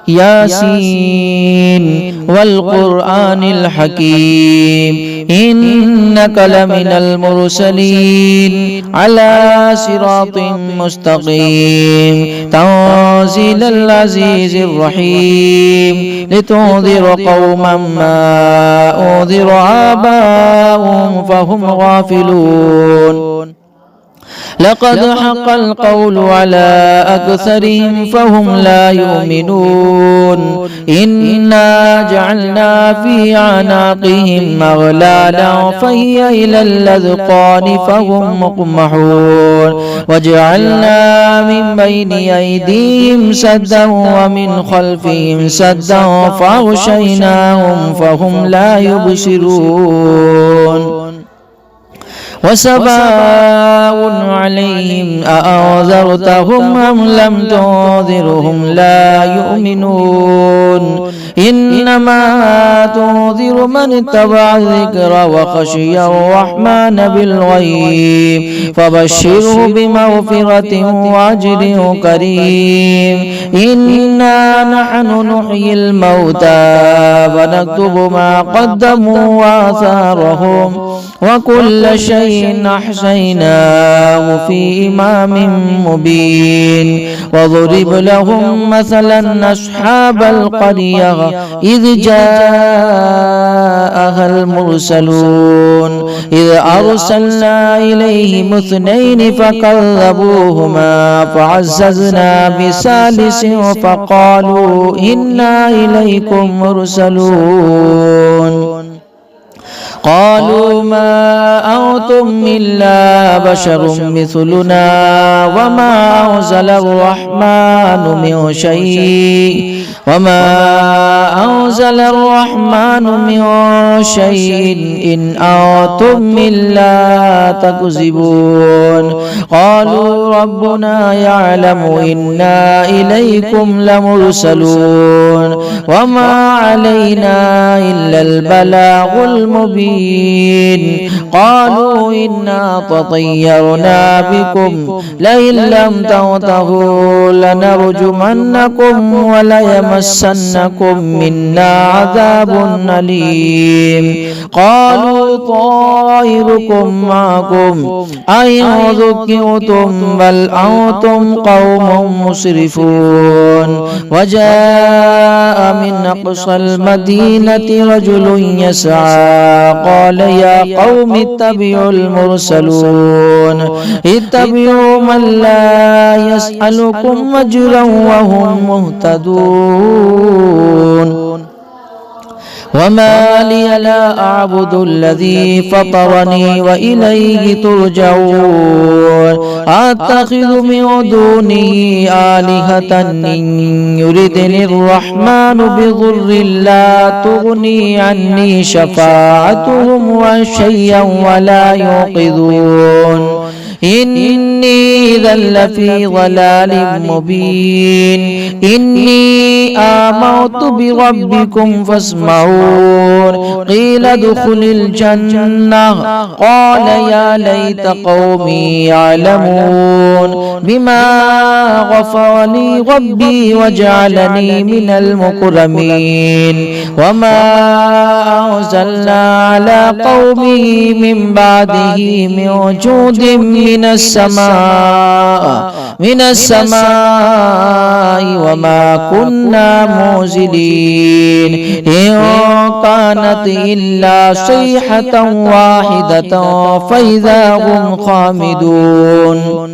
ياسين والقرآن الحكيم إنك لمن المرسلين على صراط مستقيم تنزيل العزيز الرحيم لتنذر قوما ما أنذر آباؤهم فهم غافلون لقد حق القول على أكثرهم فهم لا يؤمنون إنا جعلنا في أعناقهم أغلالا فهي إلى الأذقان فهم مقمحون وجعلنا من بين أيديهم سدا ومن خلفهم سدا فأغشيناهم فهم لا يبصرون وسواء عليهم أأنذرتهم أم لم تنذرهم لا يؤمنون إنما تنذر من اتبع الذكر وخشي الرحمن بالغيب فبشره بمغفرة وأجر كريم إنا نحن نحيي الموتى ونكتب ما قدموا وآثارهم وكل شيء أحصيناه في إمام مبين وضرب لهم مثلا أصحاب القرية إذ جاءها المرسلون إذ أرسلنا إليهم اثنين فكذبوهما فعززنا بثالث فقالوا إنا إليكم مرسلون قالوا ما أنتم إلا بشر مثلنا وما أنزل الرحمن من شيء إن أنتم إلا تكذبون قالوا ربنا يعلم إنا إليكم لمرسلون وما علينا إلا البلاغ المبين قالوا إنا تطيرنا بكم لئن لم تنتهوا لنرجمنكم وليمسنكم منا عذاب أليم قالوا طائركم معكم أئن ذكرتم بل أنتم قوم مسرفون وجاء من أقصى المدينة رجل يسعى قال يا قوم اتبعوا المرسلون اتبعوا من لا يسألكم أجرا وهم مهتدون وما لي لا أعبد الذي فطرني وإليه ترجعون أتخذ من دونه آلهة إن يردني الرحمن بضر لا تغني عني شفاعتهم شيئا ولا ينقذون إني إذا لفي ضلال مبين إني آمنت بربكم فاسمعون قيل ادخل الجنة قال يا ليت قومي يعلمون بما غفر لي ربي وجعلني من المكرمين وما أنزلنا على قومه من بعده من جود من السماء وما كنا منزلين إن كانت إلا صيحة واحدة فإذا هم خامدون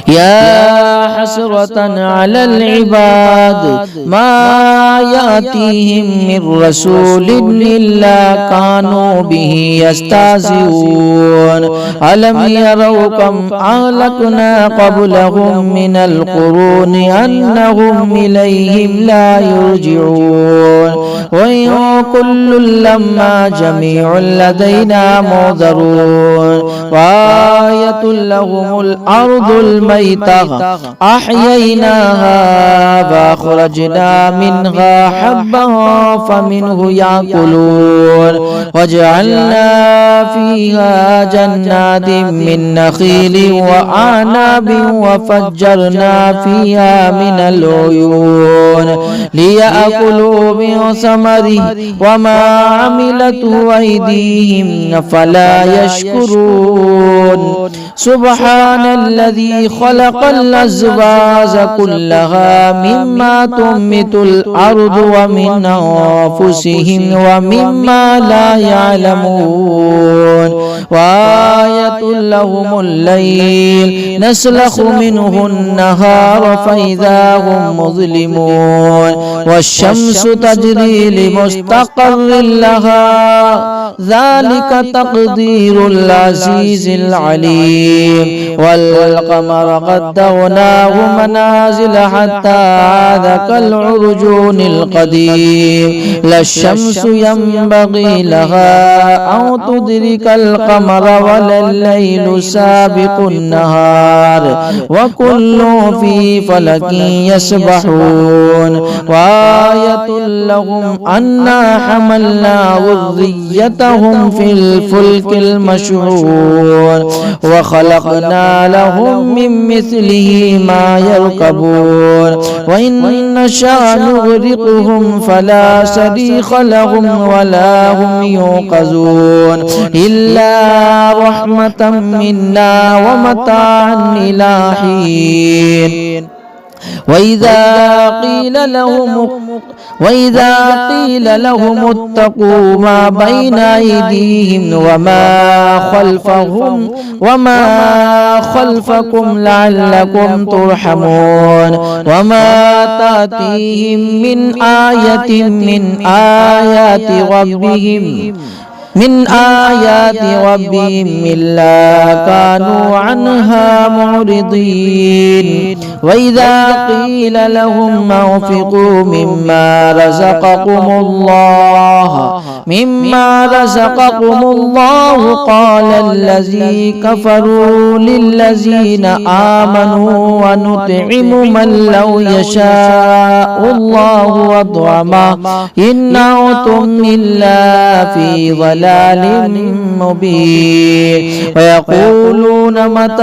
يا حسرة على العباد ما يأتيهم من رسول إلا كانوا به يستهزئون ألم يروا كم أهلكنا قبلهم من القرون أنهم إليهم لا يرجعون وإن كل لما جميع لدينا محضرون وآية لهم الأرض الميتة أحييناها فأخرجنا منها حبا فمنه يأكلون وجعلنا فيها جنات من نخيل وأعناب وفجرنا فيها من العيون ليأكلوا من ثمره وما عملته أيديهم أفلا يشكرون سبحان الذي خلق الأزواج كلها مما تنبت الأرض ومن أنفسهم ومما لا يعلمون وآية لهم الليل نسلخ منه النهار فإذا هم مظلمون والشمس تجري لمستقر لها ذلك تقدير العزيز العليم والقمر قدرناه منازل حتى عاد كالعرجون القديم لا الشمس ينبغي لها أن تدرك القمر ولا الليل سابق النهار وكل في فلك يسبحون وآية لهم أنا حملنا ذريتهم في الفلك المشحون وخلقنا لهم من مثله ما يركبون وإن نشأ نغرقهم فلا صريخ لهم ولا هم ينقذون إلا رحمة منا ومتاعا إلى حين وإذا قيل لهم اتقوا ما بين أيديهم وما خلفكم لعلكم ترحمون وما تأتيهم من آية من آيات ربهم إلا كانوا عنها معرضين وإذا قيل لهم انفقوا مما رزقكم الله قال الذي كفروا للذين آمنوا ونطعم من لو يشاء الله أطعمه إن أنتم إلا في ضلال مبين ويقولون متى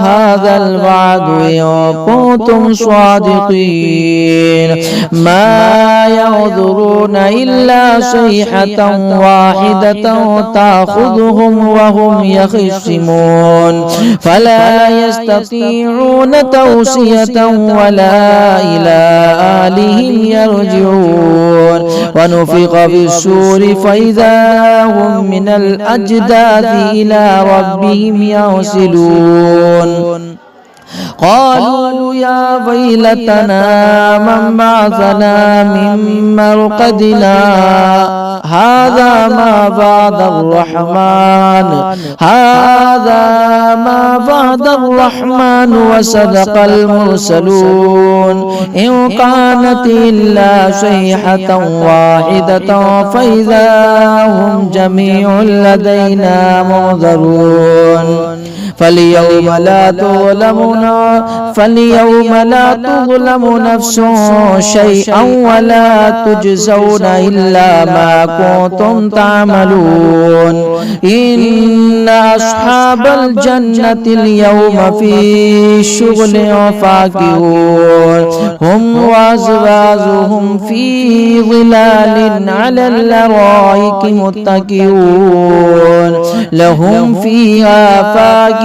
هذا الوعد إن كنتم صادقين ما ينظرون إلا صيحة واحدة تأخذهم وهم يخصمون فلا يستطيعون توصية ولا إلى أهلهم يرجعون ونفخ في الصور فإذا هم من الأجداث إلى ربهم ينسلون قالوا يا ويلتنا من بعثنا من مرقدنا هذا ما بعد الرحمن وصدق المرسلون إن كانت إلا صيحة واحدة فإذا هم جميع لدينا منذرون فاليوم لا تظلم نفس شيئا ولا تجزون إلا ما كنتم تعملون إن أصحاب الجنة اليوم في شغل فاكهون هم وأزواجهم في ظلال على الأرائك متكئون لهم فيها فاكهة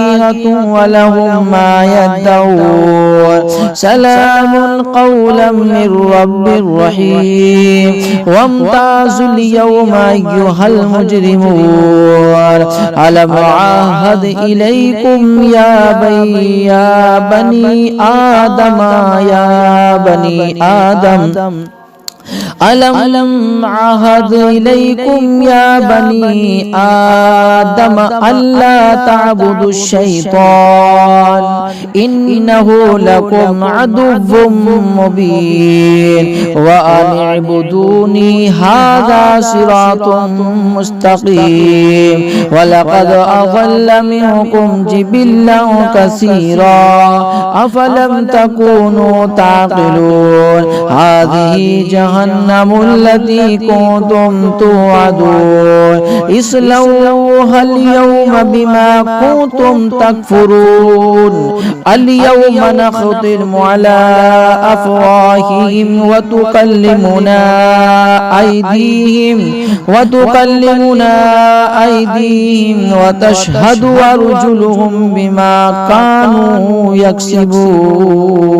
ولهم ما يدعون سلام قولا من رب رحيم وامتازوا اليوم أيها المجرمون ألم أعهد إليكم يا بني آدم ألم عهد إليكم يا بني آدم ألا تعبدوا الشيطان إنه لكم عدو مبين وأن اعبدوني هذا صراط مستقيم ولقد أضل منكم جبلا كثيرا أفلم تكونوا تعقلون هذه جهنم جهنم التي كنتم توعدون اصلوها اليوم بما كنتم تكفرون اليوم نختم على أفواههم وتكلمنا أيديهم وتشهد أرجلهم بما كانوا يكسبون.